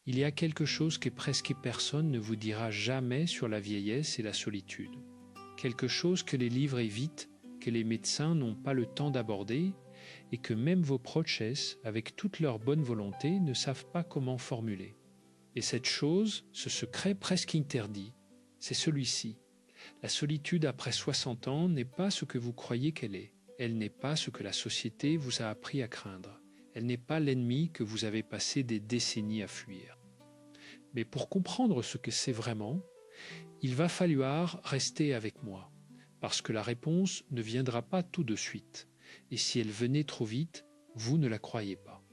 Il y a quelque chose que presque personne ne vous dira jamais sur la vieillesse et la solitude. Quelque chose que les livres évitent, que les médecins n'ont pas le temps d'aborder et que même vos proches, avec toute leur bonne volonté, ne savent pas comment formuler. Et cette chose, ce secret presque interdit, c'est celui-ci. La solitude après 60 ans n'est pas ce que vous croyez qu'elle est. Elle n'est pas ce que la société vous a appris à craindre. Elle n'est pas l'ennemi que vous avez passé des décennies à fuir. Mais pour comprendre ce que c'est vraiment, il va falloir rester avec moi, parce que la réponse ne viendra pas tout de suite, et si elle venait trop vite, vous ne la croyez pas.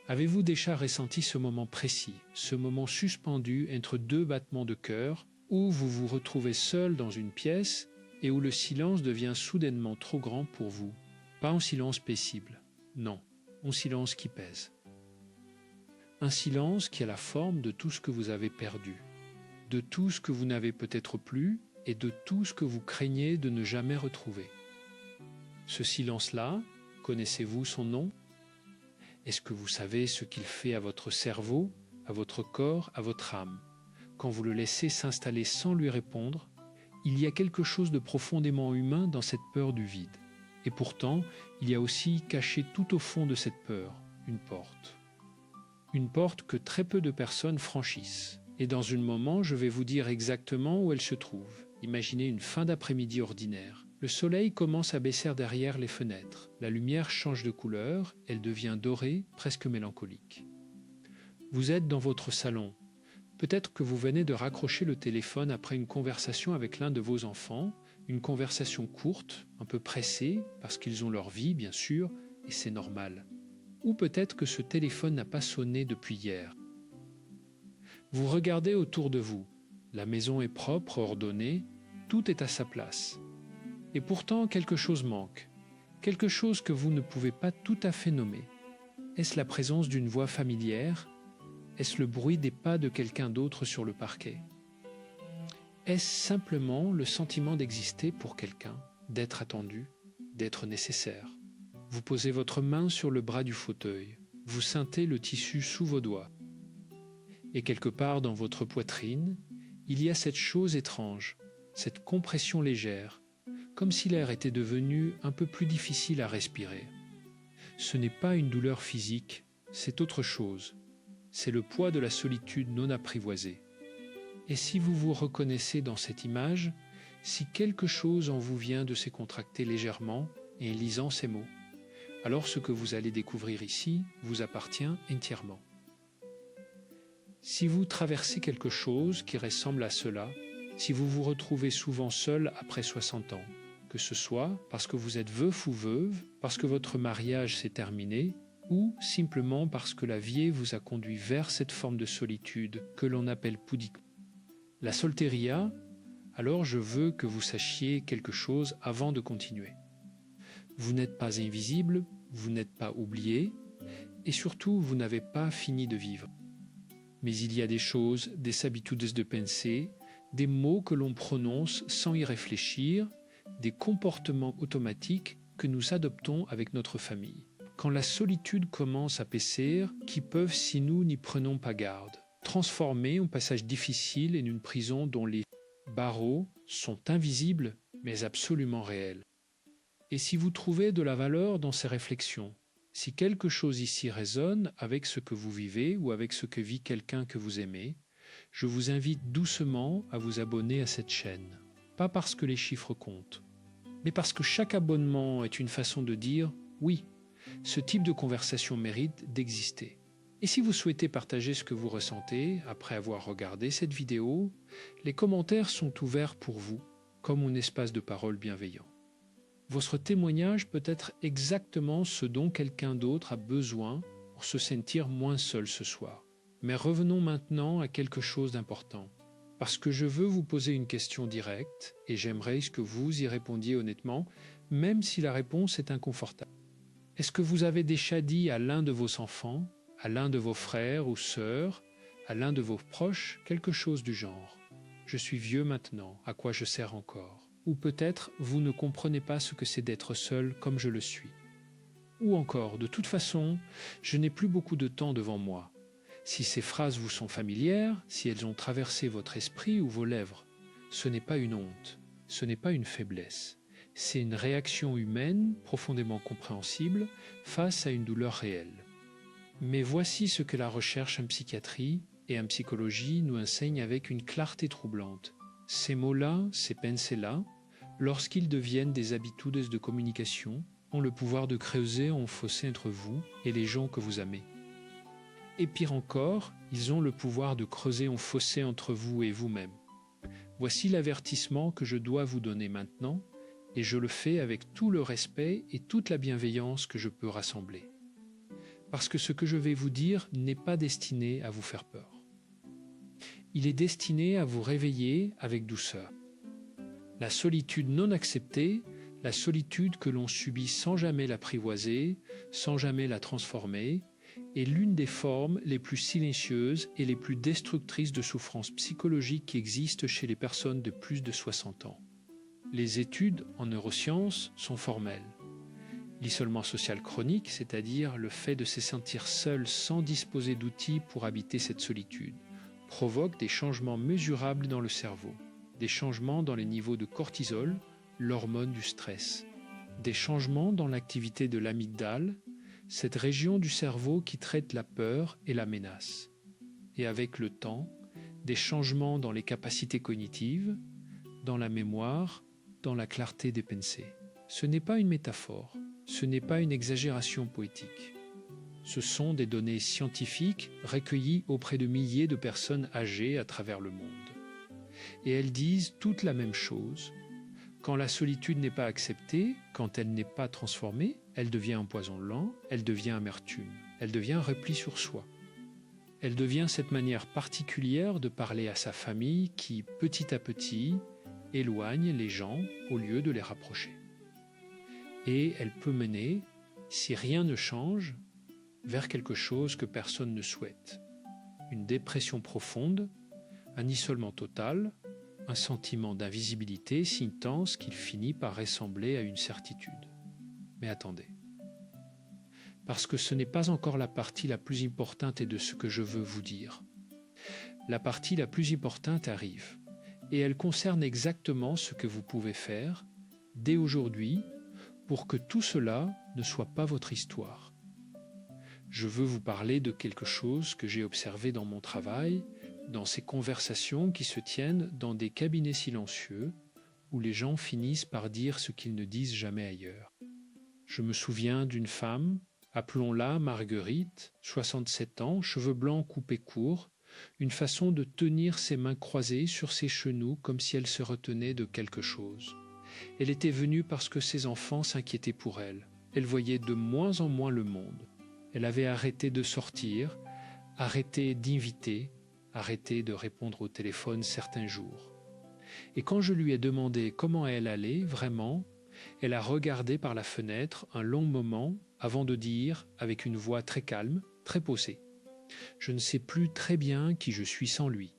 Avez-vous déjà ressenti ce moment précis, ce moment suspendu entre deux battements de cœur, où vous vous retrouvez seul dans une pièce et où le silence devient soudainement trop grand pour vous? Pas un silence paisible, non, un silence qui pèse. Un silence qui a la forme de tout ce que vous avez perdu, de tout ce que vous n'avez peut-être plus et de tout ce que vous craignez de ne jamais retrouver. Ce silence-là, connaissez-vous son nom? Est-ce que vous savez ce qu'il fait à votre cerveau, à votre corps, à votre âme? Quand vous le laissez s'installer sans lui répondre, il y a quelque chose de profondément humain dans cette peur du vide. Et pourtant, il y a aussi caché tout au fond de cette peur, une porte. Une porte que très peu de personnes franchissent. Et dans un moment, je vais vous dire exactement où elle se trouve. Imaginez une fin d'après-midi ordinaire. Le soleil commence à baisser derrière les fenêtres. La lumière change de couleur, elle devient dorée, presque mélancolique. Vous êtes dans votre salon. Peut-être que vous venez de raccrocher le téléphone après une conversation avec l'un de vos enfants, une conversation courte, un peu pressée, parce qu'ils ont leur vie, bien sûr, et c'est normal. Ou peut-être que ce téléphone n'a pas sonné depuis hier. Vous regardez autour de vous. La maison est propre, ordonnée, tout est à sa place. Et pourtant, quelque chose manque. Quelque chose que vous ne pouvez pas tout à fait nommer. Est-ce la présence d'une voix familière? Est-ce le bruit des pas de quelqu'un d'autre sur le parquet? Est-ce simplement le sentiment d'exister pour quelqu'un, d'être attendu, d'être nécessaire? Vous posez votre main sur le bras du fauteuil, vous sentez le tissu sous vos doigts. Et quelque part dans votre poitrine, il y a cette chose étrange, cette compression légère, comme si l'air était devenu un peu plus difficile à respirer. Ce n'est pas une douleur physique, c'est autre chose. C'est le poids de la solitude non apprivoisée. Et si vous vous reconnaissez dans cette image, si quelque chose en vous vient de se contracter légèrement et en lisant ces mots, alors ce que vous allez découvrir ici vous appartient entièrement. Si vous traversez quelque chose qui ressemble à cela, si vous vous retrouvez souvent seul après 60 ans, que ce soit parce que vous êtes veuf ou veuve, parce que votre mariage s'est terminé, ou simplement parce que la vie vous a conduit vers cette forme de solitude que l'on appelle pudiquement la solteria, alors je veux que vous sachiez quelque chose avant de continuer. Vous n'êtes pas invisible, vous n'êtes pas oublié, et surtout vous n'avez pas fini de vivre. Mais il y a des choses, des habitudes de pensée, des mots que l'on prononce sans y réfléchir, des comportements automatiques que nous adoptons avec notre famille. Quand la solitude commence à paisser, qui peuvent, si nous n'y prenons pas garde, transformer un passage difficile en une prison dont les barreaux sont invisibles mais absolument réels. Et si vous trouvez de la valeur dans ces réflexions, si quelque chose ici résonne avec ce que vous vivez ou avec ce que vit quelqu'un que vous aimez, je vous invite doucement à vous abonner à cette chaîne. Pas parce que les chiffres comptent, mais parce que chaque abonnement est une façon de dire « oui, ce type de conversation mérite d'exister ». Et si vous souhaitez partager ce que vous ressentez après avoir regardé cette vidéo, les commentaires sont ouverts pour vous, comme un espace de parole bienveillant. Votre témoignage peut être exactement ce dont quelqu'un d'autre a besoin pour se sentir moins seul ce soir. Mais revenons maintenant à quelque chose d'important. Parce que je veux vous poser une question directe et j'aimerais que vous y répondiez honnêtement, même si la réponse est inconfortable. Est-ce que vous avez déjà dit à l'un de vos enfants, à l'un de vos frères ou sœurs, à l'un de vos proches, quelque chose du genre « Je suis vieux maintenant, à quoi je sers encore ?» Ou peut-être « Vous ne comprenez pas ce que c'est d'être seul comme je le suis ?» Ou encore « De toute façon, je n'ai plus beaucoup de temps devant moi. Si ces phrases vous sont familières, si elles ont traversé votre esprit ou vos lèvres, ce n'est pas une honte, ce n'est pas une faiblesse. C'est une réaction humaine profondément compréhensible face à une douleur réelle. Mais voici ce que la recherche en psychiatrie et en psychologie nous enseigne avec une clarté troublante. Ces mots-là, ces pensées-là, lorsqu'ils deviennent des habitudes de communication, ont le pouvoir de creuser un fossé entre vous et les gens que vous aimez. Et pire encore, ils ont le pouvoir de creuser un fossé entre vous et vous-même. Voici l'avertissement que je dois vous donner maintenant, et je le fais avec tout le respect et toute la bienveillance que je peux rassembler. Parce que ce que je vais vous dire n'est pas destiné à vous faire peur. Il est destiné à vous réveiller avec douceur. La solitude non acceptée, la solitude que l'on subit sans jamais l'apprivoiser, sans jamais la transformer, est l'une des formes les plus silencieuses et les plus destructrices de souffrance psychologique qui existent chez les personnes de plus de 60 ans. Les études en neurosciences sont formelles. L'isolement social chronique, c'est-à-dire le fait de se sentir seul sans disposer d'outils pour habiter cette solitude, provoque des changements mesurables dans le cerveau, des changements dans les niveaux de cortisol, l'hormone du stress, des changements dans l'activité de l'amygdale, cette région du cerveau qui traite la peur et la menace. Et avec le temps, des changements dans les capacités cognitives, dans la mémoire, dans la clarté des pensées. Ce n'est pas une métaphore, ce n'est pas une exagération poétique. Ce sont des données scientifiques recueillies auprès de milliers de personnes âgées à travers le monde. Et elles disent toute la même chose. Quand la solitude n'est pas acceptée, quand elle n'est pas transformée, elle devient un poison lent, elle devient amertume, elle devient repli sur soi. Elle devient cette manière particulière de parler à sa famille qui, petit à petit, éloigne les gens au lieu de les rapprocher. Et elle peut mener, si rien ne change, vers quelque chose que personne ne souhaite. Une dépression profonde, un isolement total, un sentiment d'invisibilité si intense qu'il finit par ressembler à une certitude. Mais attendez. Parce que ce n'est pas encore la partie la plus importante de ce que je veux vous dire. La partie la plus importante arrive, et elle concerne exactement ce que vous pouvez faire, dès aujourd'hui, pour que tout cela ne soit pas votre histoire. Je veux vous parler de quelque chose que j'ai observé dans mon travail, dans ces conversations qui se tiennent dans des cabinets silencieux où les gens finissent par dire ce qu'ils ne disent jamais ailleurs. Je me souviens d'une femme, appelons-la Marguerite, 67 ans, cheveux blancs coupés courts, une façon de tenir ses mains croisées sur ses genoux comme si elle se retenait de quelque chose. Elle était venue parce que ses enfants s'inquiétaient pour elle. Elle voyait de moins en moins le monde. Elle avait arrêté de sortir, arrêté d'inviter, arrêté de répondre au téléphone certains jours. Et quand je lui ai demandé comment elle allait vraiment, elle a regardé par la fenêtre un long moment avant de dire, avec une voix très calme, très posée, « Je ne sais plus très bien qui je suis sans lui. »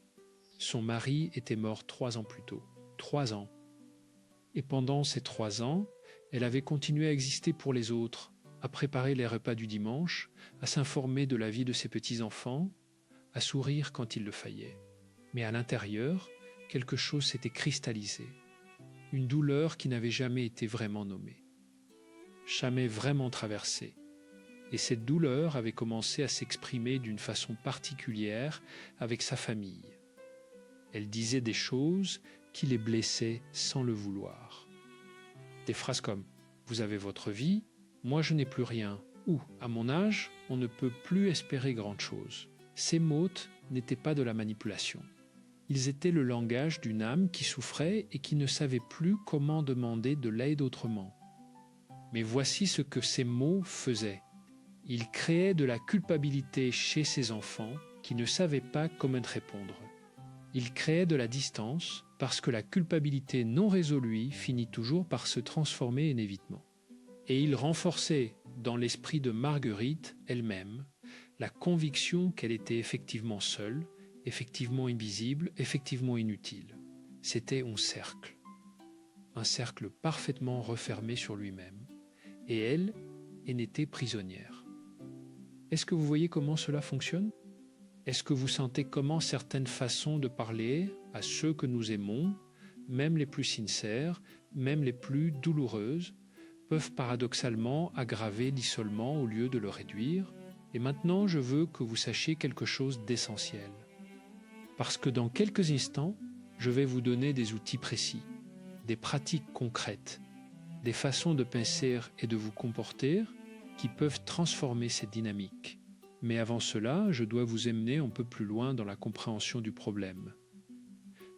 Son mari était mort 3 ans plus tôt. 3 ans. Et pendant ces 3 ans, elle avait continué à exister pour les autres, à préparer les repas du dimanche, à s'informer de la vie de ses petits-enfants, à sourire quand il le fallait. Mais à l'intérieur, quelque chose s'était cristallisé. Une douleur qui n'avait jamais été vraiment nommée, jamais vraiment traversée. Et cette douleur avait commencé à s'exprimer d'une façon particulière avec sa famille. Elle disait des choses qui les blessaient sans le vouloir. Des phrases comme « Vous avez votre vie, moi je n'ai plus rien » ou « À mon âge, on ne peut plus espérer grande chose ». Ces mots n'étaient pas de la manipulation. Ils étaient le langage d'une âme qui souffrait et qui ne savait plus comment demander de l'aide autrement. Mais voici ce que ces mots faisaient. Ils créaient de la culpabilité chez ces enfants qui ne savaient pas comment répondre. Ils créaient de la distance parce que la culpabilité non résolue finit toujours par se transformer en évitement. Et ils renforçaient dans l'esprit de Marguerite elle-même la conviction qu'elle était effectivement seule, effectivement invisible, effectivement inutile. C'était un cercle parfaitement refermé sur lui-même, et elle en était prisonnière. Est-ce que vous voyez comment cela fonctionne ? Est-ce que vous sentez comment certaines façons de parler à ceux que nous aimons, même les plus sincères, même les plus douloureuses, peuvent paradoxalement aggraver l'isolement au lieu de le réduire? Et maintenant, je veux que vous sachiez quelque chose d'essentiel. Parce que dans quelques instants, je vais vous donner des outils précis, des pratiques concrètes, des façons de penser et de vous comporter qui peuvent transformer cette dynamique. Mais avant cela, je dois vous emmener un peu plus loin dans la compréhension du problème.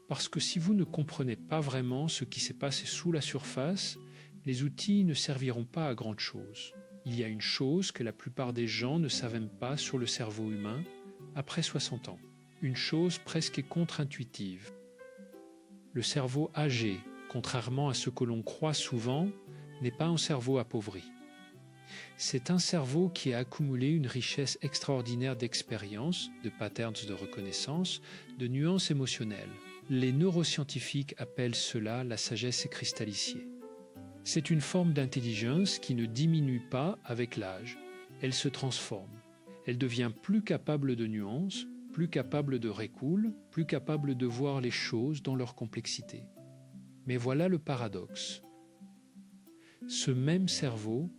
Parce que si vous ne comprenez pas vraiment ce qui s'est passé sous la surface, les outils ne serviront pas à grande chose. Il y a une chose que la plupart des gens ne savent même pas sur le cerveau humain après 60 ans. Une chose presque contre-intuitive. Le cerveau âgé, contrairement à ce que l'on croit souvent, n'est pas un cerveau appauvri. C'est un cerveau qui a accumulé une richesse extraordinaire d'expériences, de patterns de reconnaissance, de nuances émotionnelles. Les neuroscientifiques appellent cela la sagesse cristallisée. C'est une forme d'intelligence qui ne diminue pas avec l'âge, elle se transforme. Elle devient plus capable de nuances, plus capable de recul, plus capable de voir les choses dans leur complexité. Mais voilà le paradoxe. Ce même cerveau,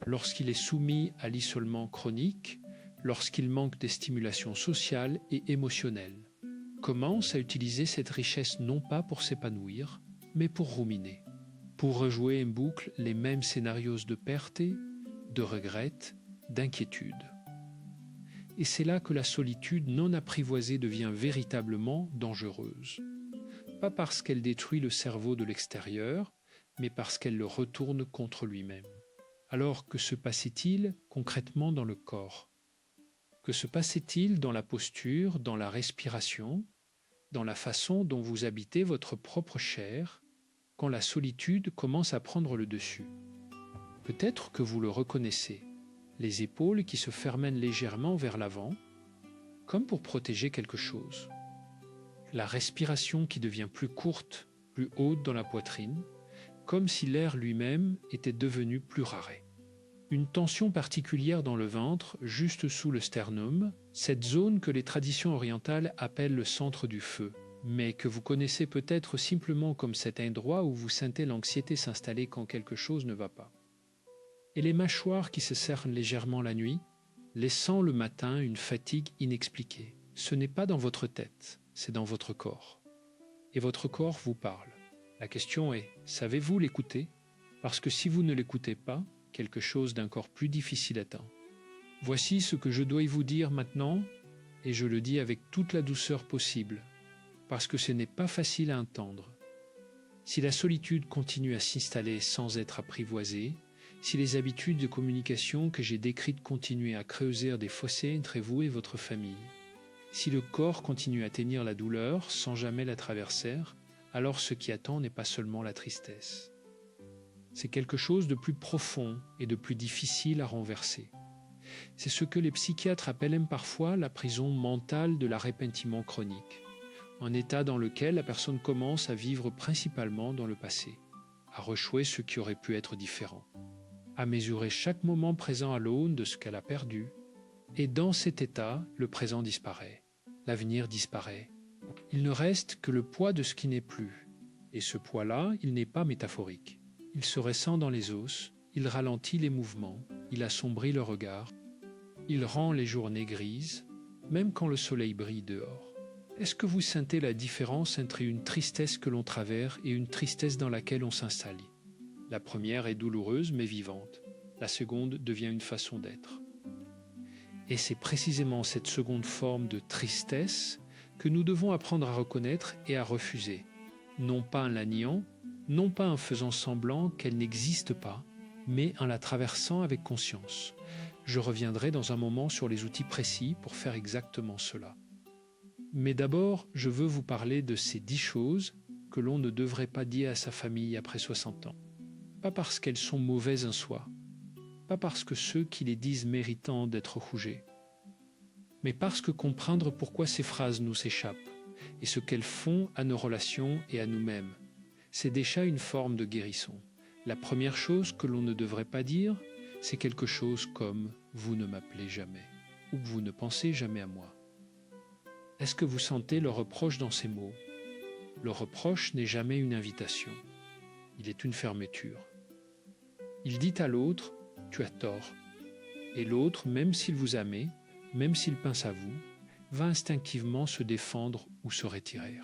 lorsqu'il est soumis à l'isolement chronique, lorsqu'il manque des stimulations sociales et émotionnelles, commence à utiliser cette richesse non pas pour s'épanouir, mais pour ruminer, pour rejouer en boucle les mêmes scénarios de perte, de regret, d'inquiétude. Et c'est là que la solitude non apprivoisée devient véritablement dangereuse. Pas parce qu'elle détruit le cerveau de l'extérieur, mais parce qu'elle le retourne contre lui-même. Alors que se passait-il concrètement dans le corps? Que se passait-il dans la posture, dans la respiration, dans la façon dont vous habitez votre propre chair, quand la solitude commence à prendre le dessus? Peut-être que vous le reconnaissez, les épaules qui se ferment légèrement vers l'avant, comme pour protéger quelque chose. La respiration qui devient plus courte, plus haute dans la poitrine, comme si l'air lui-même était devenu plus raret. Une tension particulière dans le ventre, juste sous le sternum, cette zone que les traditions orientales appellent le centre du feu, mais que vous connaissez peut-être simplement comme cet endroit où vous sentez l'anxiété s'installer quand quelque chose ne va pas. Et les mâchoires qui se serrent légèrement la nuit, laissant le matin une fatigue inexpliquée. Ce n'est pas dans votre tête, c'est dans votre corps. Et votre corps vous parle. La question est, savez-vous l'écouter? Parce que si vous ne l'écoutez pas, quelque chose d'encore plus difficile attend. Voici ce que je dois vous dire maintenant, et je le dis avec toute la douceur possible, parce que ce n'est pas facile à entendre. Si la solitude continue à s'installer sans être apprivoisée, si les habitudes de communication que j'ai décrites continuent à creuser des fossés entre vous et votre famille, si le corps continue à tenir la douleur sans jamais la traverser, alors ce qui attend n'est pas seulement la tristesse. C'est quelque chose de plus profond et de plus difficile à renverser. C'est ce que les psychiatres appellent parfois la prison mentale de l'arrepentiment chronique, un état dans lequel la personne commence à vivre principalement dans le passé, à rejouer ce qui aurait pu être différent, à mesurer chaque moment présent à l'aune de ce qu'elle a perdu, et dans cet état, le présent disparaît, l'avenir disparaît. Il ne reste que le poids de ce qui n'est plus, et ce poids-là, il n'est pas métaphorique. Il se ressent dans les os, il ralentit les mouvements, il assombrit le regard, il rend les journées grises, même quand le soleil brille dehors. Est-ce que vous sentez la différence entre une tristesse que l'on traverse et une tristesse dans laquelle on s'installe? La première est douloureuse mais vivante, la seconde devient une façon d'être. Et c'est précisément cette seconde forme de tristesse que nous devons apprendre à reconnaître et à refuser, non pas en la niant, non pas en faisant semblant qu'elle n'existe pas, mais en la traversant avec conscience. Je reviendrai dans un moment sur les outils précis pour faire exactement cela. Mais d'abord, je veux vous parler de ces 10 choses que l'on ne devrait pas dire à sa famille après 60 ans. Pas parce qu'elles sont mauvaises en soi, pas parce que ceux qui les disent méritent d'être jugés, mais parce que comprendre pourquoi ces phrases nous échappent et ce qu'elles font à nos relations et à nous-mêmes, c'est déjà une forme de guérison. La première chose que l'on ne devrait pas dire, c'est quelque chose comme « vous ne m'appelez jamais » ou « vous ne pensez jamais à moi ». Est-ce que vous sentez le reproche dans ces mots? Le reproche n'est jamais une invitation, il est une fermeture. Il dit à l'autre « tu as tort », et l'autre, même s'il vous aimait, même s'il pense à vous, va instinctivement se défendre ou se retirer.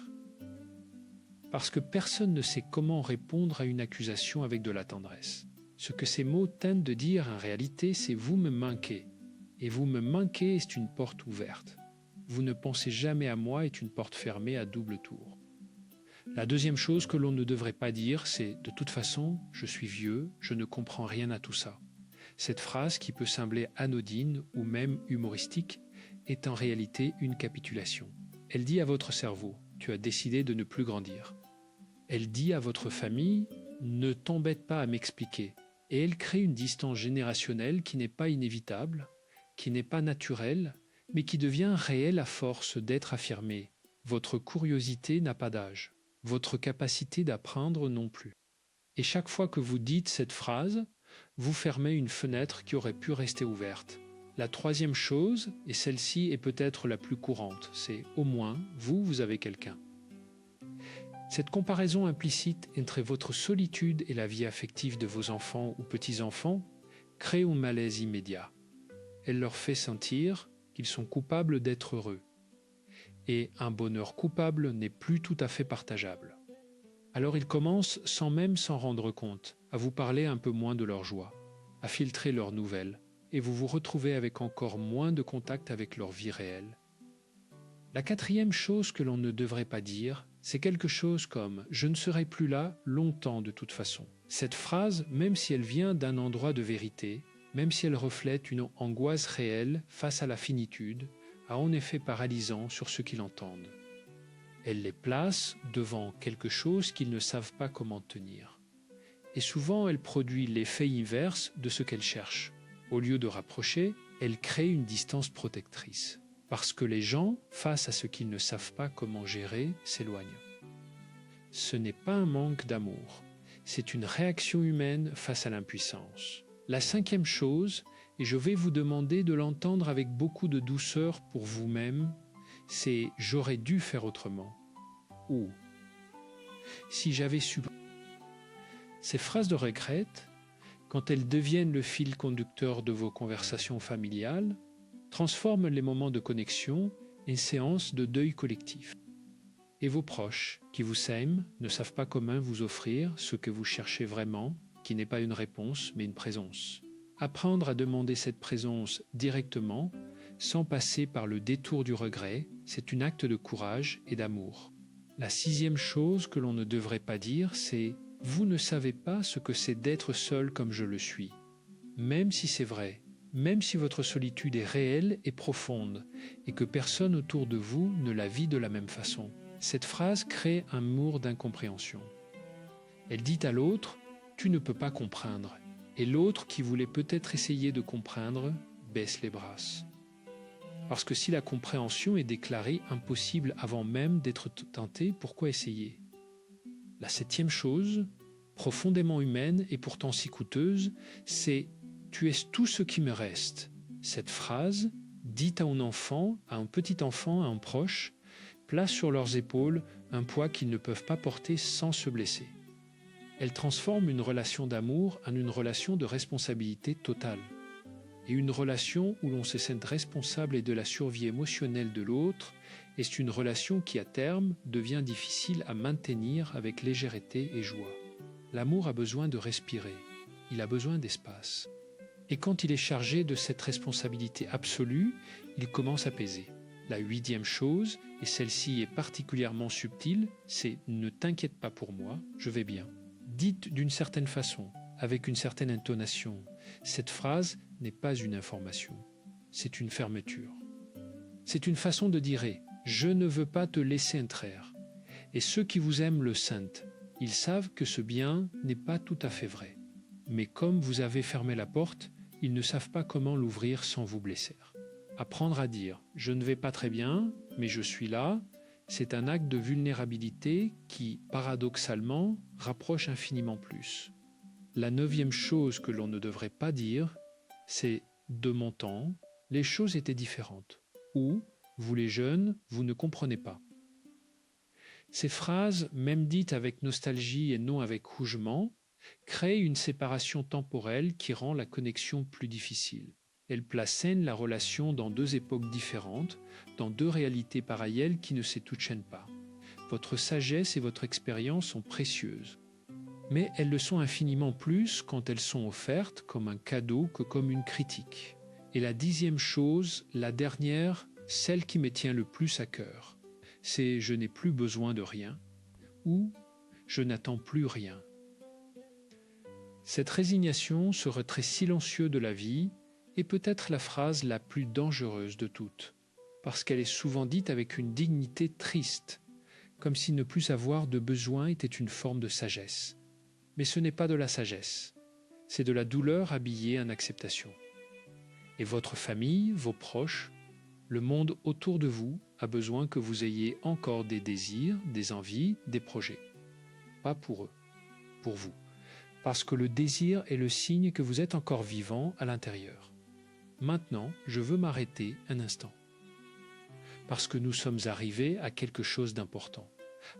Parce que personne ne sait comment répondre à une accusation avec de la tendresse. Ce que ces mots tentent de dire en réalité, c'est « vous me manquez ». Et « vous me manquez » est une porte ouverte. « Vous ne pensez jamais à moi » est une porte fermée à double tour. La deuxième chose que l'on ne devrait pas dire, c'est « de toute façon, je suis vieux, je ne comprends rien à tout ça ». Cette phrase, qui peut sembler anodine ou même humoristique, est en réalité une capitulation. Elle dit à votre cerveau « tu as décidé de ne plus grandir ». Elle dit à votre famille « ne t'embête pas à m'expliquer ». Et elle crée une distance générationnelle qui n'est pas inévitable, qui n'est pas naturelle, mais qui devient réelle à force d'être affirmée. Votre curiosité n'a pas d'âge, votre capacité d'apprendre non plus. Et chaque fois que vous dites cette phrase, vous fermez une fenêtre qui aurait pu rester ouverte. La troisième chose, et celle-ci est peut-être la plus courante, c'est au moins, vous avez quelqu'un. Cette comparaison implicite entre votre solitude et la vie affective de vos enfants ou petits-enfants crée un malaise immédiat. Elle leur fait sentir qu'ils sont coupables d'être heureux. Et un bonheur coupable n'est plus tout à fait partageable. Alors ils commencent, sans même s'en rendre compte, à vous parler un peu moins de leur joie, à filtrer leurs nouvelles, et vous vous retrouvez avec encore moins de contact avec leur vie réelle. La quatrième chose que l'on ne devrait pas dire, c'est quelque chose comme « je ne serai plus là longtemps de toute façon ». Cette phrase, même si elle vient d'un endroit de vérité, même si elle reflète une angoisse réelle face à la finitude, a un effet paralysant sur ceux qui l'entendent. Elle les place devant quelque chose qu'ils ne savent pas comment tenir. Et souvent, elle produit l'effet inverse de ce qu'elle cherche. Au lieu de rapprocher, elle crée une distance protectrice. Parce que les gens, face à ce qu'ils ne savent pas comment gérer, s'éloignent. Ce n'est pas un manque d'amour, c'est une réaction humaine face à l'impuissance. La cinquième chose, et je vais vous demander de l'entendre avec beaucoup de douceur pour vous-même, c'est « j'aurais dû faire autrement » ou « si j'avais su ». Ces phrases de regret, quand elles deviennent le fil conducteur de vos conversations familiales, transforment les moments de connexion en séances de deuil collectif. Et vos proches, qui vous s'aiment, ne savent pas comment vous offrir ce que vous cherchez vraiment, qui n'est pas une réponse, mais une présence. Apprendre à demander cette présence directement, sans passer par le détour du regret, c'est un acte de courage et d'amour. La sixième chose que l'on ne devrait pas dire, c'est « vous ne savez pas ce que c'est d'être seul comme je le suis ». Même si c'est vrai, même si votre solitude est réelle et profonde et que personne autour de vous ne la vit de la même façon. Cette phrase crée un mur d'incompréhension. Elle dit à l'autre « tu ne peux pas comprendre » et l'autre qui voulait peut-être essayer de comprendre baisse les bras. Parce que si la compréhension est déclarée impossible avant même d'être tenté, pourquoi essayer? La septième chose, profondément humaine et pourtant si coûteuse, c'est « tu es tout ce qui me reste ». Cette phrase, dite à un enfant, à un petit enfant, à un proche, place sur leurs épaules un poids qu'ils ne peuvent pas porter sans se blesser. Elle transforme une relation d'amour en une relation de responsabilité totale. Et une relation où l'on se sent responsable de la survie émotionnelle de l'autre est une relation qui, à terme, devient difficile à maintenir avec légèreté et joie. L'amour a besoin de respirer, il a besoin d'espace. Et quand il est chargé de cette responsabilité absolue, il commence à peser. La huitième chose, et celle-ci est particulièrement subtile, c'est « ne t'inquiète pas pour moi, je vais bien ». Dite d'une certaine façon, avec une certaine intonation, cette phrase n'est pas une information, c'est une fermeture. C'est une façon de dire « je ne veux pas te laisser entrer ». Et ceux qui vous aiment le sentent, ils savent que ce bien n'est pas tout à fait vrai. Mais comme vous avez fermé la porte, ils ne savent pas comment l'ouvrir sans vous blesser. Apprendre à dire « je ne vais pas très bien, mais je suis là », c'est un acte de vulnérabilité qui, paradoxalement, rapproche infiniment plus. La neuvième chose que l'on ne devrait pas dire, c'est « de mon temps, les choses étaient différentes » ou « Vous les jeunes, vous ne comprenez pas. Ces phrases, même dites avec nostalgie et non avec rougement, créent une séparation temporelle qui rend la connexion plus difficile. Elles placent la relation dans deux époques différentes, dans deux réalités parallèles qui ne s'étouchent pas. Votre sagesse et votre expérience sont précieuses. Mais elles le sont infiniment plus quand elles sont offertes comme un cadeau que comme une critique. Et la 10e chose, la dernière, celle qui me tient le plus à cœur, c'est « je n'ai plus besoin de rien » ou « je n'attends plus rien ». Cette résignation, ce retrait silencieux de la vie, est peut-être la phrase la plus dangereuse de toutes, parce qu'elle est souvent dite avec une dignité triste, comme si ne plus avoir de besoin était une forme de sagesse. Mais ce n'est pas de la sagesse, c'est de la douleur habillée en acceptation. Et votre famille, vos proches, le monde autour de vous a besoin que vous ayez encore des désirs, des envies, des projets. Pas pour eux, pour vous. Parce que le désir est le signe que vous êtes encore vivant à l'intérieur. Maintenant, je veux m'arrêter un instant. Parce que nous sommes arrivés à quelque chose d'important.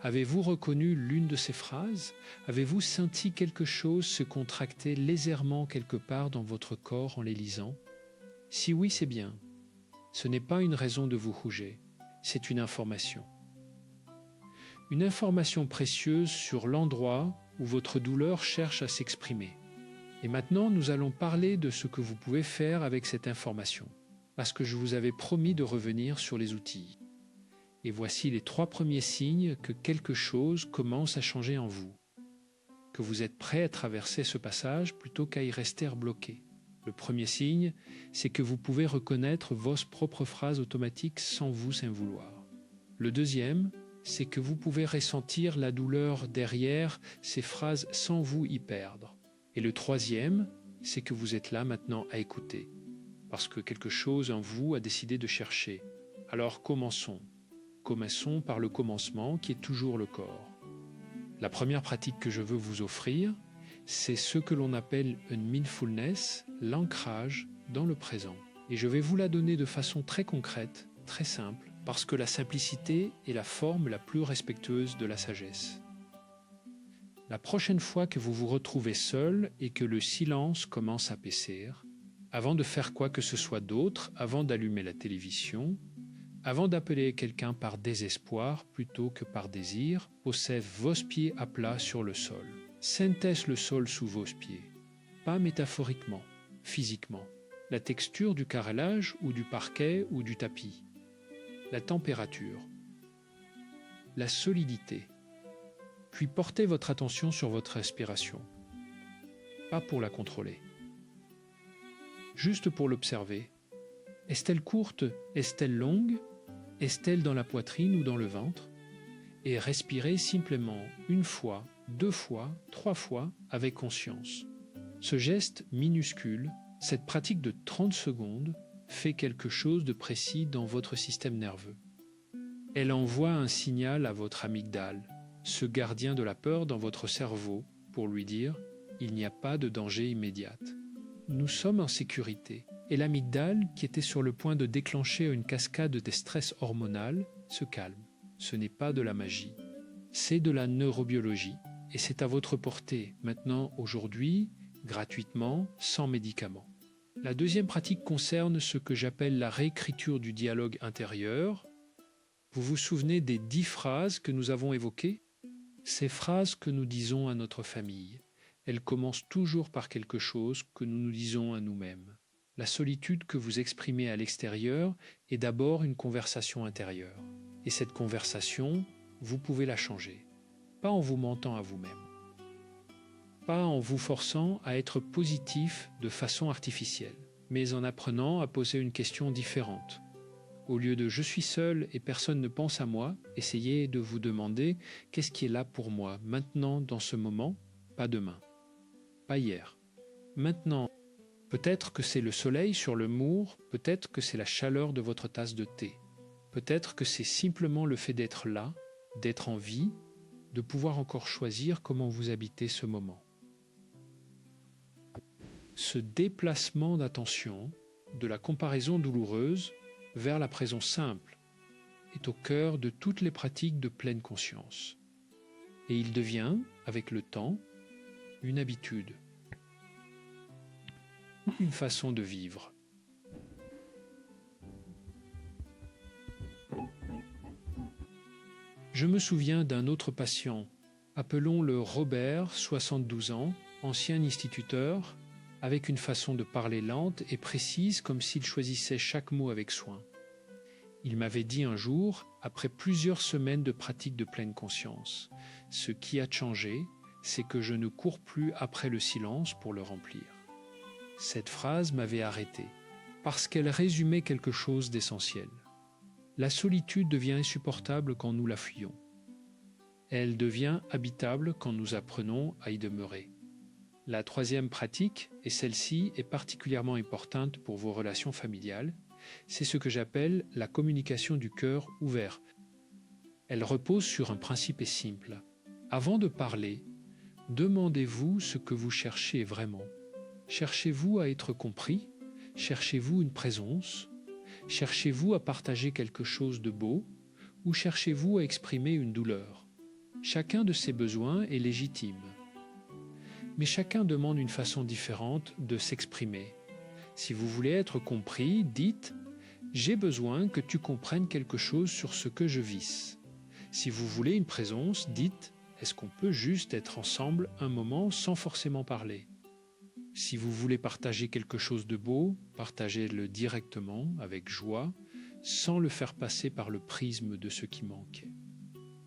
Avez-vous reconnu l'une de ces phrases? Avez-vous senti quelque chose se contracter légèrement quelque part dans votre corps en les lisant? Si oui, c'est bien. Ce n'est pas une raison de vous rouger, c'est une information. Une information précieuse sur l'endroit où votre douleur cherche à s'exprimer. Et maintenant, nous allons parler de ce que vous pouvez faire avec cette information, parce que je vous avais promis de revenir sur les outils. Et voici les 3 premiers signes que quelque chose commence à changer en vous, que vous êtes prêt à traverser ce passage plutôt qu'à y rester bloqué. Le premier signe, c'est que vous pouvez reconnaître vos propres phrases automatiques sans vous vouloir. Le deuxième, c'est que vous pouvez ressentir la douleur derrière ces phrases sans vous y perdre. Et le troisième, c'est que vous êtes là maintenant à écouter, parce que quelque chose en vous a décidé de chercher. Alors commençons. Commençons par le commencement qui est toujours le corps. La première pratique que je veux vous offrir, c'est ce que l'on appelle une mindfulness, l'ancrage dans le présent. Et je vais vous la donner de façon très concrète, très simple, parce que la simplicité est la forme la plus respectueuse de la sagesse. La prochaine fois que vous vous retrouvez seul et que le silence commence à paisir, avant de faire quoi que ce soit d'autre, avant d'allumer la télévision, avant d'appeler quelqu'un par désespoir plutôt que par désir, posez vos pieds à plat sur le sol. Sentez le sol sous vos pieds, pas métaphoriquement, physiquement. La texture du carrelage ou du parquet ou du tapis. La température. La solidité. Puis portez votre attention sur votre respiration. Pas pour la contrôler. Juste pour l'observer. Est-elle courte? Est-elle longue? Est-elle dans la poitrine ou dans le ventre? Et respirez simplement une fois, 2 fois, 3 fois avec conscience. Ce geste minuscule, cette pratique de 30 secondes, fait quelque chose de précis dans votre système nerveux. Elle envoie un signal à votre amygdale, ce gardien de la peur dans votre cerveau, pour lui dire « il n'y a pas de danger immédiat ». Nous sommes en sécurité. Et l'amygdale, qui était sur le point de déclencher une cascade de stress hormonal, se calme. Ce n'est pas de la magie, c'est de la neurobiologie. Et c'est à votre portée, maintenant, aujourd'hui, gratuitement, sans médicaments. La deuxième pratique concerne ce que j'appelle la réécriture du dialogue intérieur. Vous vous souvenez des 10 phrases que nous avons évoquées? Ces phrases que nous disons à notre famille, elles commencent toujours par quelque chose que nous nous disons à nous-mêmes. La solitude que vous exprimez à l'extérieur est d'abord une conversation intérieure. Et cette conversation, vous pouvez la changer. Pas en vous mentant à vous-même. Pas en vous forçant à être positif de façon artificielle, mais en apprenant à poser une question différente. Au lieu de « je suis seul et personne ne pense à moi », essayez de vous demander « qu'est-ce qui est là pour moi, maintenant, dans ce moment, pas demain, pas hier, maintenant ». Peut-être que c'est le soleil sur le mur, peut-être que c'est la chaleur de votre tasse de thé. Peut-être que c'est simplement le fait d'être là, d'être en vie, de pouvoir encore choisir comment vous habitez ce moment. Ce déplacement d'attention, de la comparaison douloureuse vers la présence simple, est au cœur de toutes les pratiques de pleine conscience. Et il devient, avec le temps, une habitude, une façon de vivre. Je me souviens d'un autre patient, appelons-le Robert, 72 ans, ancien instituteur, avec une façon de parler lente et précise comme s'il choisissait chaque mot avec soin. Il m'avait dit un jour, après plusieurs semaines de pratique de pleine conscience, « Ce qui a changé, c'est que je ne cours plus après le silence pour le remplir. » Cette phrase m'avait arrêté, parce qu'elle résumait quelque chose d'essentiel. La solitude devient insupportable quand nous la fuyons. Elle devient habitable quand nous apprenons à y demeurer. La troisième pratique, et celle-ci est particulièrement importante pour vos relations familiales, c'est ce que j'appelle la communication du cœur ouvert. Elle repose sur un principe simple. Avant de parler, demandez-vous ce que vous cherchez vraiment. Cherchez-vous à être compris? Cherchez-vous une présence? Cherchez-vous à partager quelque chose de beau? Ou cherchez-vous à exprimer une douleur? Chacun de ces besoins est légitime. Mais chacun demande une façon différente de s'exprimer. Si vous voulez être compris, dites « J'ai besoin que tu comprennes quelque chose sur ce que je vis ». Si vous voulez une présence, dites « Est-ce qu'on peut juste être ensemble un moment sans forcément parler ?» Si vous voulez partager quelque chose de beau, partagez-le directement, avec joie, sans le faire passer par le prisme de ce qui manque.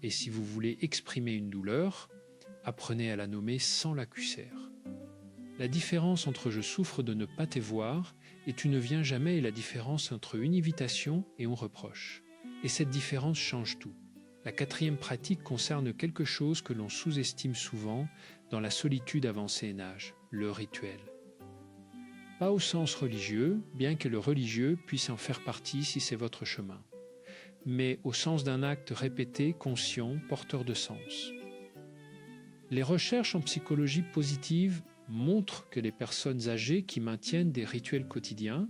Et si vous voulez exprimer une douleur, apprenez à la nommer sans l'accusaire. La différence entre « je souffre de ne pas te voir » et « tu ne viens jamais » est la différence entre une invitation et un reproche. Et cette différence change tout. La quatrième pratique concerne quelque chose que l'on sous-estime souvent dans la solitude avancée en âge, le rituel. Pas au sens religieux, bien que le religieux puisse en faire partie si c'est votre chemin, mais au sens d'un acte répété, conscient, porteur de sens. Les recherches en psychologie positive montrent que les personnes âgées qui maintiennent des rituels quotidiens,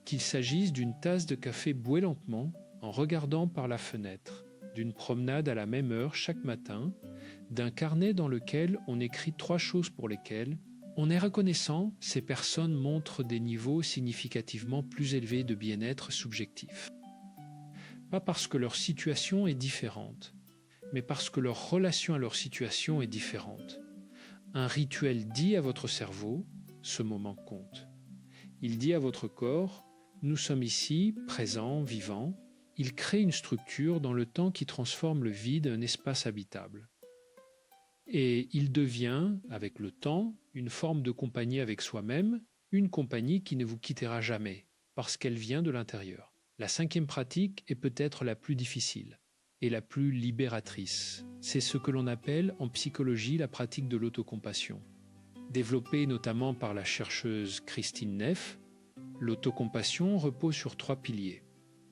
qu'il s'agisse d'une tasse de café bouée lentement en regardant par la fenêtre, d'une promenade à la même heure chaque matin, d'un carnet dans lequel on écrit 3 choses pour lesquelles on est reconnaissant, ces personnes montrent des niveaux significativement plus élevés de bien-être subjectif. Pas parce que leur situation est différente, mais parce que leur relation à leur situation est différente. Un rituel dit à votre cerveau, ce moment compte. Il dit à votre corps, nous sommes ici, présents, vivants. Il crée une structure dans le temps qui transforme le vide en espace habitable. Et il devient, avec le temps, une forme de compagnie avec soi-même, une compagnie qui ne vous quittera jamais, parce qu'elle vient de l'intérieur. La 5e pratique est peut-être la plus difficile et la plus libératrice. C'est ce que l'on appelle en psychologie la pratique de l'autocompassion. Développée notamment par la chercheuse Christine Neff, l'autocompassion repose sur 3 piliers.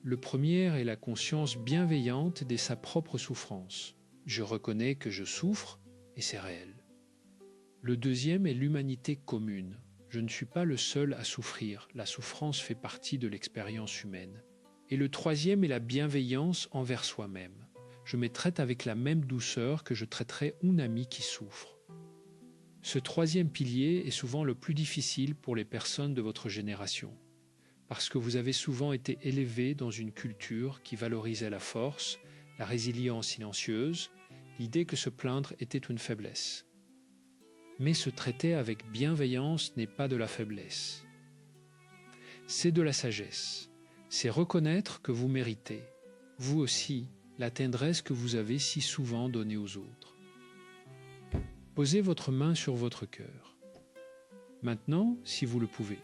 Le premier est la conscience bienveillante de sa propre souffrance. Je reconnais que je souffre et c'est réel. Le deuxième est l'humanité commune. Je ne suis pas le seul à souffrir, la souffrance fait partie de l'expérience humaine. Et le troisième est la bienveillance envers soi-même. Je me traite avec la même douceur que je traiterais un ami qui souffre. Ce troisième pilier est souvent le plus difficile pour les personnes de votre génération, parce que vous avez souvent été élevés dans une culture qui valorisait la force, la résilience silencieuse, l'idée que se plaindre était une faiblesse. Mais se traiter avec bienveillance n'est pas de la faiblesse. C'est de la sagesse. C'est reconnaître que vous méritez, vous aussi, la tendresse que vous avez si souvent donnée aux autres. Posez votre main sur votre cœur. Maintenant, si vous le pouvez.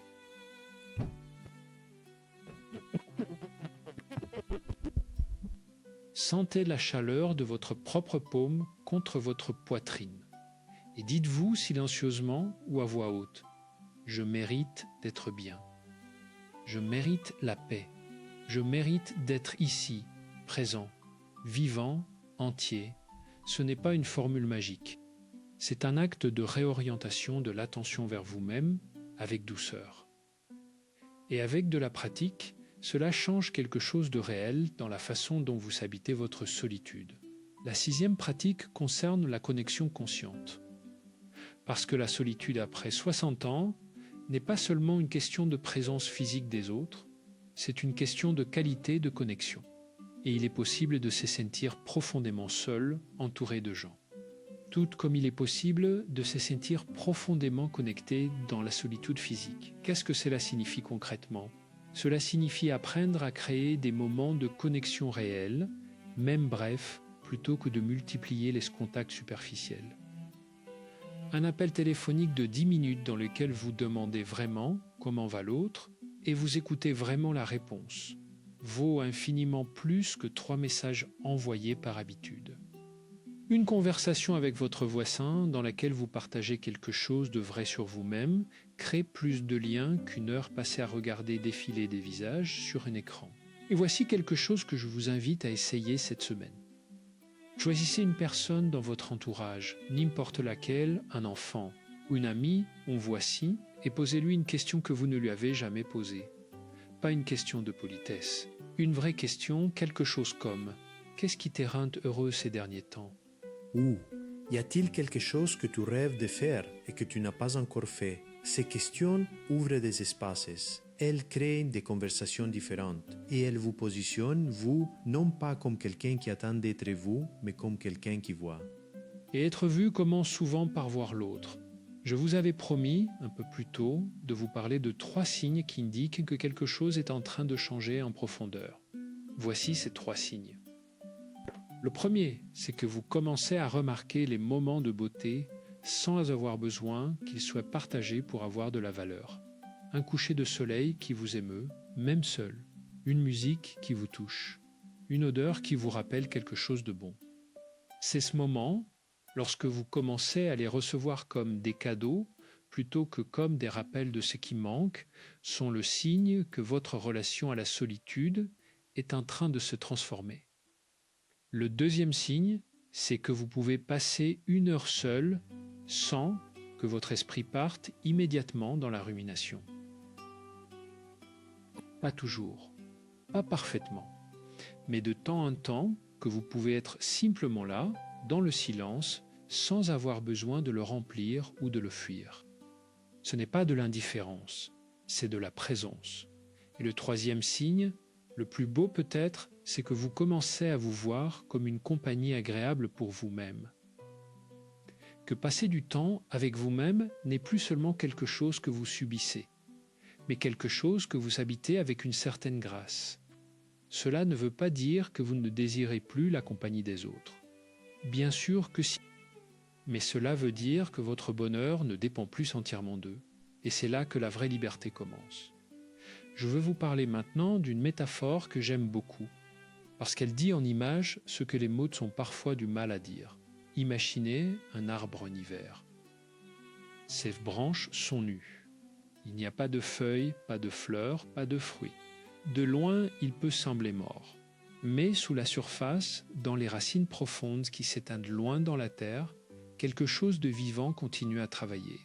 Sentez la chaleur de votre propre paume contre votre poitrine. Et dites-vous silencieusement ou à voix haute, « Je mérite d'être bien. Je mérite la paix. Je mérite d'être ici, présent, vivant, entier. » Ce n'est pas une formule magique. C'est un acte de réorientation de l'attention vers vous-même avec douceur. Et avec de la pratique, cela change quelque chose de réel dans la façon dont vous habitez votre solitude. La sixième pratique concerne la connexion consciente. Parce que la solitude après 60 ans n'est pas seulement une question de présence physique des autres, c'est une question de qualité de connexion. Et il est possible de se sentir profondément seul, entouré de gens. Tout comme il est possible de se sentir profondément connecté dans la solitude physique. Qu'est-ce que cela signifie concrètement ? Cela signifie apprendre à créer des moments de connexion réels, même brefs, plutôt que de multiplier les contacts superficiels. Un appel téléphonique de 10 minutes dans lequel vous demandez vraiment comment va l'autre et vous écoutez vraiment la réponse vaut infiniment plus que 3 messages envoyés par habitude. Une conversation avec votre voisin dans laquelle vous partagez quelque chose de vrai sur vous-même crée plus de liens qu'une heure passée à regarder défiler des visages sur un écran. Et voici quelque chose que je vous invite à essayer cette semaine. Choisissez une personne dans votre entourage, n'importe laquelle, un enfant ou une amie, voici, et posez-lui une question que vous ne lui avez jamais posée. Pas une question de politesse, une vraie question, quelque chose comme « Qu'est-ce qui te rend heureux ces derniers temps ?» Ou « Y a-t-il quelque chose que tu rêves de faire et que tu n'as pas encore fait ?» Ces questions ouvrent des espaces. Elles créent des conversations différentes et elles vous positionnent, vous, non pas comme quelqu'un qui attend d'être vous, mais comme quelqu'un qui voit. Et être vu commence souvent par voir l'autre. Je vous avais promis, un peu plus tôt, de vous parler de 3 signes qui indiquent que quelque chose est en train de changer en profondeur. Voici ces 3 signes. Le premier, c'est que vous commencez à remarquer les moments de beauté sans avoir besoin qu'ils soient partagés pour avoir de la valeur. Un coucher de soleil qui vous émeut, même seul. Une musique qui vous touche. Une odeur qui vous rappelle quelque chose de bon. C'est ce moment, lorsque vous commencez à les recevoir comme des cadeaux plutôt que comme des rappels de ce qui manque, sont le signe que votre relation à la solitude est en train de se transformer. Le deuxième signe, c'est que vous pouvez passer 1 heure seul sans que votre esprit parte immédiatement dans la rumination. Pas toujours, pas parfaitement, mais de temps en temps que vous pouvez être simplement là, dans le silence, sans avoir besoin de le remplir ou de le fuir. Ce n'est pas de l'indifférence, c'est de la présence. Et le troisième signe, le plus beau peut-être, c'est que vous commencez à vous voir comme une compagnie agréable pour vous-même. Que passer du temps avec vous-même n'est plus seulement quelque chose que vous subissez, mais quelque chose que vous habitez avec une certaine grâce. Cela ne veut pas dire que vous ne désirez plus la compagnie des autres. Bien sûr que si, mais cela veut dire que votre bonheur ne dépend plus entièrement d'eux, et c'est là que la vraie liberté commence. Je veux vous parler maintenant d'une métaphore que j'aime beaucoup, parce qu'elle dit en images ce que les mots ont parfois du mal à dire. Imaginez un arbre en hiver. Ses branches sont nues. Il n'y a pas de feuilles, pas de fleurs, pas de fruits. De loin, il peut sembler mort. Mais sous la surface, dans les racines profondes qui s'étendent loin dans la terre, quelque chose de vivant continue à travailler.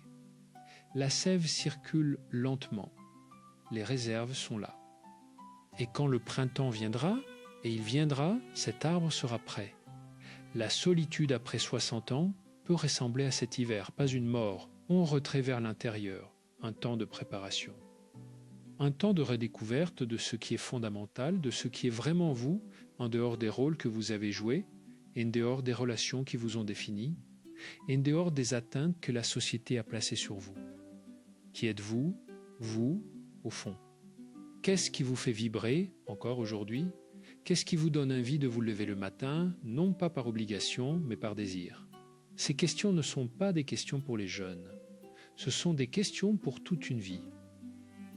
La sève circule lentement. Les réserves sont là. Et quand le printemps viendra, et il viendra, cet arbre sera prêt. La solitude après 60 ans peut ressembler à cet hiver, pas une mort, un retrait vers l'intérieur, un temps de préparation. Un temps de redécouverte de ce qui est fondamental, de ce qui est vraiment vous, en dehors des rôles que vous avez joués, et en dehors des relations qui vous ont défini, et en dehors des atteintes que la société a placées sur vous. Qui êtes-vous, vous, au fond? Qu'est-ce qui vous fait vibrer, encore aujourd'hui? Qu'est-ce qui vous donne envie de vous lever le matin, non pas par obligation, mais par désir? Ces questions ne sont pas des questions pour les jeunes. Ce sont des questions pour toute une vie.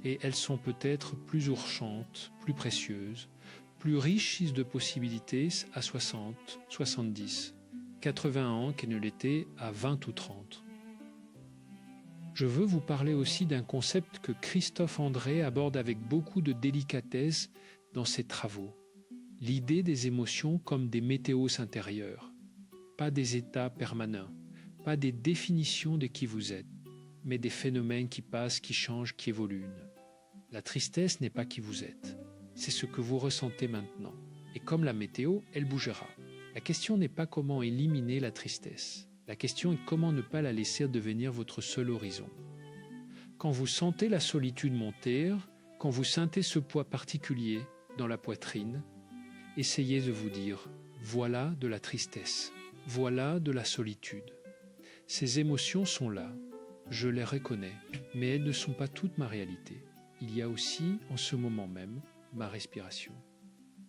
Et elles sont peut-être plus urgentes, plus précieuses, plus riches de possibilités à 60, 70, 80 ans qu'elles ne l'étaient à 20 ou 30. Je veux vous parler aussi d'un concept que Christophe André aborde avec beaucoup de délicatesse dans ses travaux. L'idée des émotions comme des météos intérieures, pas des états permanents, pas des définitions de qui vous êtes, mais des phénomènes qui passent, qui changent, qui évoluent. La tristesse n'est pas qui vous êtes. c'est ce que vous ressentez maintenant. Et comme la météo, elle bougera. La question n'est pas comment éliminer la tristesse. La question est comment ne pas la laisser devenir votre seul horizon. Quand vous sentez la solitude monter, quand vous sentez ce poids particulier dans la poitrine, essayez de vous dire « voilà de la tristesse, voilà de la solitude ». Ces émotions sont là, je les reconnais, mais elles ne sont pas toute ma réalité. Il y a aussi, en ce moment même, ma respiration.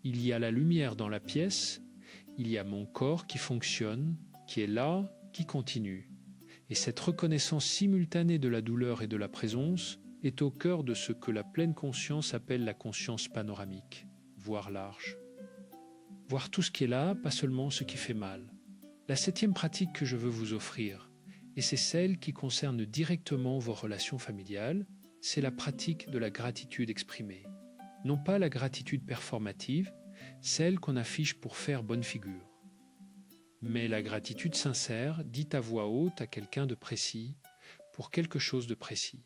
Il y a la lumière dans la pièce, il y a mon corps qui fonctionne, qui est là, qui continue. Et cette reconnaissance simultanée de la douleur et de la présence est au cœur de ce que la pleine conscience appelle la conscience panoramique, voir large. Voir tout ce qui est là, pas seulement ce qui fait mal. La 7e pratique que je veux vous offrir, et c'est celle qui concerne directement vos relations familiales, c'est la pratique de la gratitude exprimée. Non pas la gratitude performative, celle qu'on affiche pour faire bonne figure, mais la gratitude sincère, dite à voix haute à quelqu'un de précis, pour quelque chose de précis.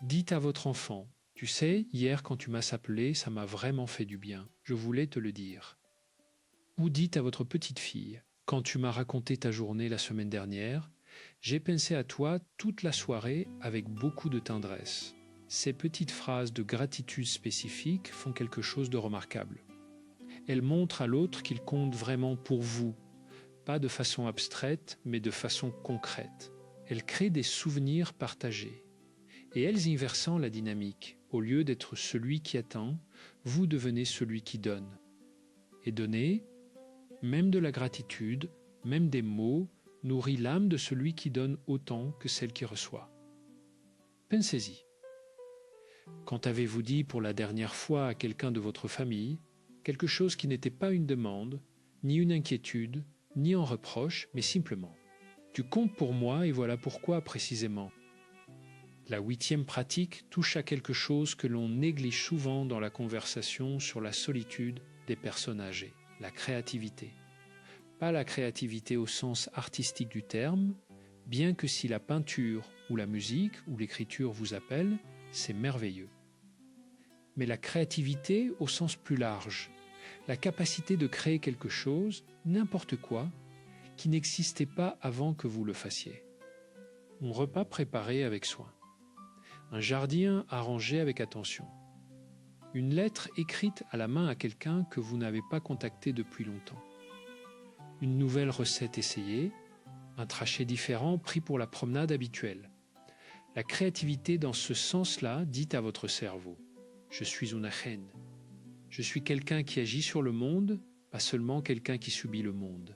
Dites à votre enfant, « Tu sais, hier quand tu m'as appelé, ça m'a vraiment fait du bien, je voulais te le dire. » Ou dites à votre petite fille, « Quand tu m'as raconté ta journée la semaine dernière, j'ai pensé à toi toute la soirée avec beaucoup de tendresse. » Ces petites phrases de gratitude spécifique font quelque chose de remarquable. Elles montrent à l'autre qu'il compte vraiment pour vous, pas de façon abstraite, mais de façon concrète. Elles créent des souvenirs partagés. Et elles inversant la dynamique. Au lieu d'être celui qui attend, vous devenez celui qui donne. Et donner, même de la gratitude, même des mots, nourrit l'âme de celui qui donne autant que celle qui reçoit. Pensez-y. Quand avez-vous dit pour la dernière fois à quelqu'un de votre famille quelque chose qui n'était pas une demande, ni une inquiétude, ni un reproche, mais simplement « Tu comptes pour moi et voilà pourquoi précisément ». La 8e pratique touche à quelque chose que l'on néglige souvent dans la conversation sur la solitude des personnes âgées, la créativité. Pas la créativité au sens artistique du terme, bien que si la peinture ou la musique ou l'écriture vous appellent, c'est merveilleux. Mais la créativité au sens plus large, la capacité de créer quelque chose, n'importe quoi, qui n'existait pas avant que vous le fassiez. Un repas préparé avec soin. Un jardin arrangé avec attention. Une lettre écrite à la main à quelqu'un que vous n'avez pas contacté depuis longtemps. Une nouvelle recette essayée, un trachet différent pris pour la promenade habituelle. La créativité dans ce sens-là dit à votre cerveau « Je suis une reine. Je suis quelqu'un qui agit sur le monde, pas seulement quelqu'un qui subit le monde. »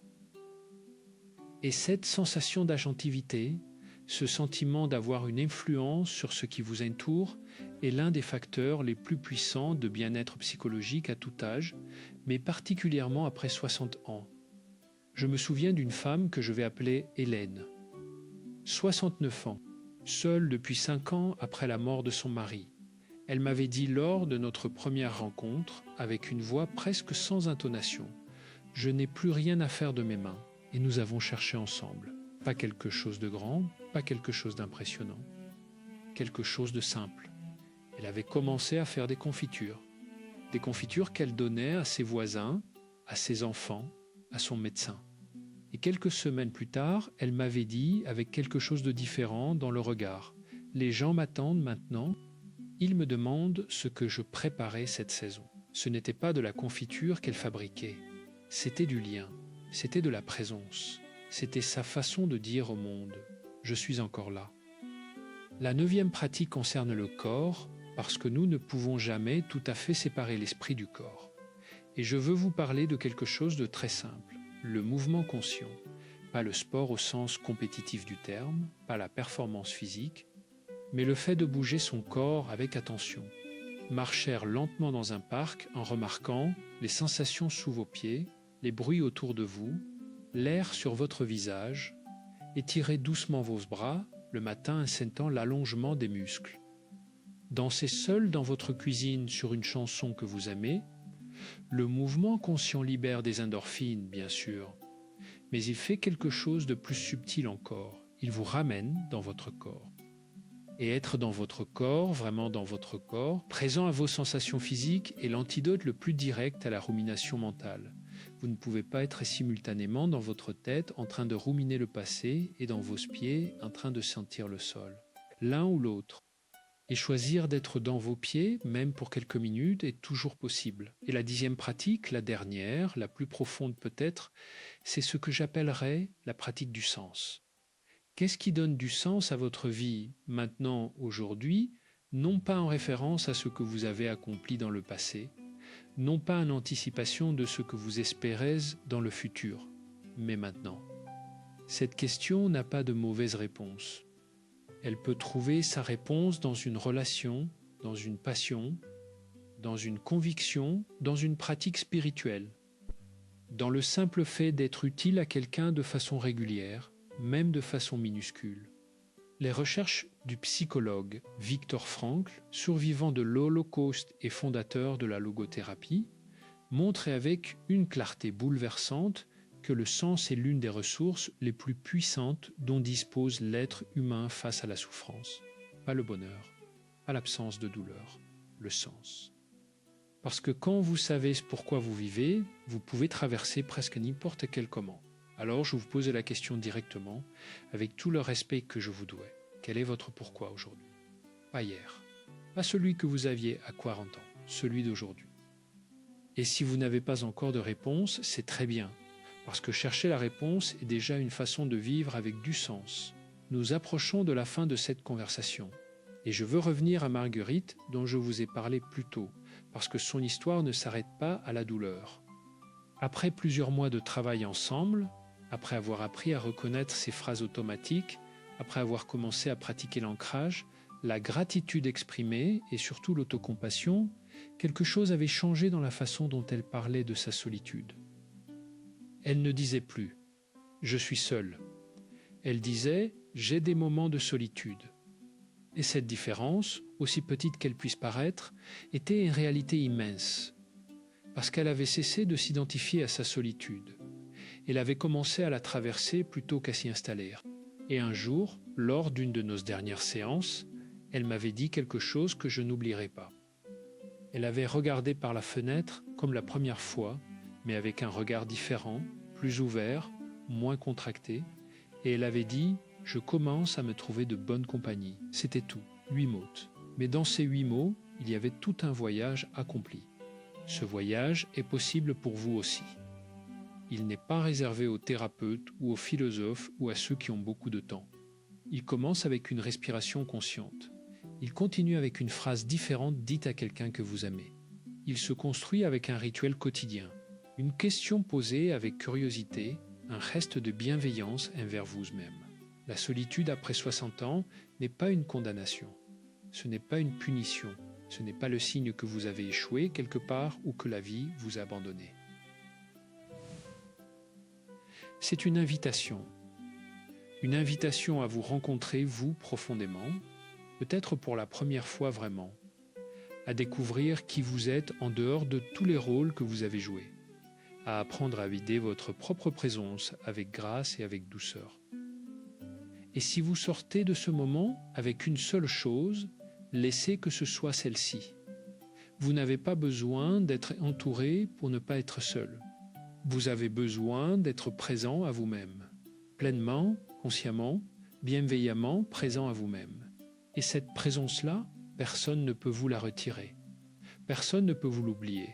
Et cette sensation d'agentivité, ce sentiment d'avoir une influence sur ce qui vous entoure est l'un des facteurs les plus puissants de bien-être psychologique à tout âge, mais particulièrement après 60 ans. Je me souviens d'une femme que je vais appeler Hélène. 69 ans, seule depuis 5 ans après la mort de son mari. Elle m'avait dit lors de notre première rencontre, avec une voix presque sans intonation, « Je n'ai plus rien à faire de mes mains. » Et nous avons cherché ensemble. Pas quelque chose de grand, pas quelque chose d'impressionnant. Quelque chose de simple. Elle avait commencé à faire des confitures. Des confitures qu'elle donnait à ses voisins, à ses enfants, à son médecin. Et quelques semaines plus tard, elle m'avait dit, avec quelque chose de différent dans le regard, « Les gens m'attendent maintenant. Ils me demandent ce que je préparais cette saison. » Ce n'était pas de la confiture qu'elle fabriquait. C'était du lien. C'était de la présence. C'était sa façon de dire au monde « Je suis encore là ». La 9e pratique concerne le corps, parce que nous ne pouvons jamais tout à fait séparer l'esprit du corps. Et je veux vous parler de quelque chose de très simple, le mouvement conscient. Pas le sport au sens compétitif du terme, pas la performance physique, mais le fait de bouger son corps avec attention. Marcher lentement dans un parc en remarquant les sensations sous vos pieds, les bruits autour de vous, l'air sur votre visage, étirez doucement vos bras, le matin en sentant l'allongement des muscles. Dansez seul dans votre cuisine sur une chanson que vous aimez. Le mouvement conscient libère des endorphines, bien sûr, mais il fait quelque chose de plus subtil encore. Il vous ramène dans votre corps. Et être dans votre corps, vraiment dans votre corps, présent à vos sensations physiques est l'antidote le plus direct à la rumination mentale. Vous ne pouvez pas être simultanément dans votre tête en train de ruminer le passé et dans vos pieds en train de sentir le sol. L'un ou l'autre. Et choisir d'être dans vos pieds, même pour quelques minutes, est toujours possible. Et la 10e pratique, la dernière, la plus profonde peut-être, c'est ce que j'appellerais la pratique du sens. Qu'est-ce qui donne du sens à votre vie maintenant, aujourd'hui, non pas en référence à ce que vous avez accompli dans le passé, non pas en anticipation de ce que vous espérez dans le futur, mais maintenant. Cette question n'a pas de mauvaise réponse. Elle peut trouver sa réponse dans une relation, dans une passion, dans une conviction, dans une pratique spirituelle, dans le simple fait d'être utile à quelqu'un de façon régulière, même de façon minuscule. Les recherches du psychologue Viktor Frankl, survivant de l'Holocauste et fondateur de la logothérapie, montrent avec une clarté bouleversante que le sens est l'une des ressources les plus puissantes dont dispose l'être humain face à la souffrance. Pas le bonheur, pas l'absence de douleur, le sens. Parce que quand vous savez pourquoi vous vivez, vous pouvez traverser presque n'importe quel comment. Alors je vous pose la question directement, avec tout le respect que je vous dois. Quel est votre pourquoi aujourd'hui? Pas hier, pas celui que vous aviez à 40 ans, celui d'aujourd'hui. Et si vous n'avez pas encore de réponse, c'est très bien, parce que chercher la réponse est déjà une façon de vivre avec du sens. Nous approchons de la fin de cette conversation, et je veux revenir à Marguerite dont je vous ai parlé plus tôt, parce que son histoire ne s'arrête pas à la douleur. Après plusieurs mois de travail ensemble, après avoir appris à reconnaître ses phrases automatiques, après avoir commencé à pratiquer l'ancrage, la gratitude exprimée et surtout l'autocompassion, quelque chose avait changé dans la façon dont elle parlait de sa solitude. Elle ne disait plus « je suis seule ». Elle disait « j'ai des moments de solitude ». Et cette différence, aussi petite qu'elle puisse paraître, était une réalité immense, parce qu'elle avait cessé de s'identifier à sa solitude. Elle avait commencé à la traverser plutôt qu'à s'y installer. Et un jour, lors d'une de nos dernières séances, elle m'avait dit quelque chose que je n'oublierai pas. Elle avait regardé par la fenêtre comme la première fois, mais avec un regard différent, plus ouvert, moins contracté, et elle avait dit « Je commence à me trouver de bonne compagnie ». C'était tout, 8 mots. Mais dans ces 8 mots, il y avait tout un voyage accompli. Ce voyage est possible pour vous aussi. Il n'est pas réservé aux thérapeutes ou aux philosophes ou à ceux qui ont beaucoup de temps. Il commence avec une respiration consciente. Il continue avec une phrase différente dite à quelqu'un que vous aimez. Il se construit avec un rituel quotidien, une question posée avec curiosité, un geste de bienveillance envers vous-même. La solitude après 60 ans n'est pas une condamnation. Ce n'est pas une punition. Ce n'est pas le signe que vous avez échoué quelque part ou que la vie vous a abandonné. C'est une invitation à vous rencontrer, vous, profondément, peut-être pour la première fois vraiment, à découvrir qui vous êtes en dehors de tous les rôles que vous avez joués, à apprendre à vider votre propre présence avec grâce et avec douceur. Et si vous sortez de ce moment avec une seule chose, laissez que ce soit celle-ci. Vous n'avez pas besoin d'être entouré pour ne pas être seul. Vous avez besoin d'être présent à vous-même, pleinement, consciemment, bienveillamment présent à vous-même. Et cette présence-là, personne ne peut vous la retirer. Personne ne peut vous l'oublier.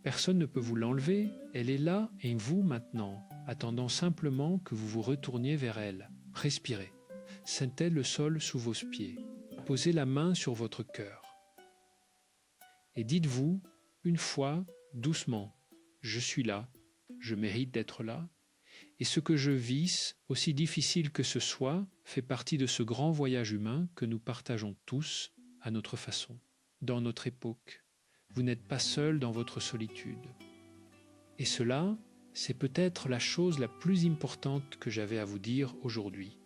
Personne ne peut vous l'enlever. Elle est là et vous maintenant, attendant simplement que vous vous retourniez vers elle. Respirez. Sentez le sol sous vos pieds. Posez la main sur votre cœur. Et dites-vous, une fois, doucement, je suis là. Je mérite d'être là, et ce que je vis, aussi difficile que ce soit, fait partie de ce grand voyage humain que nous partageons tous à notre façon, dans notre époque. Vous n'êtes pas seul dans votre solitude. Et cela, c'est peut-être la chose la plus importante que j'avais à vous dire aujourd'hui.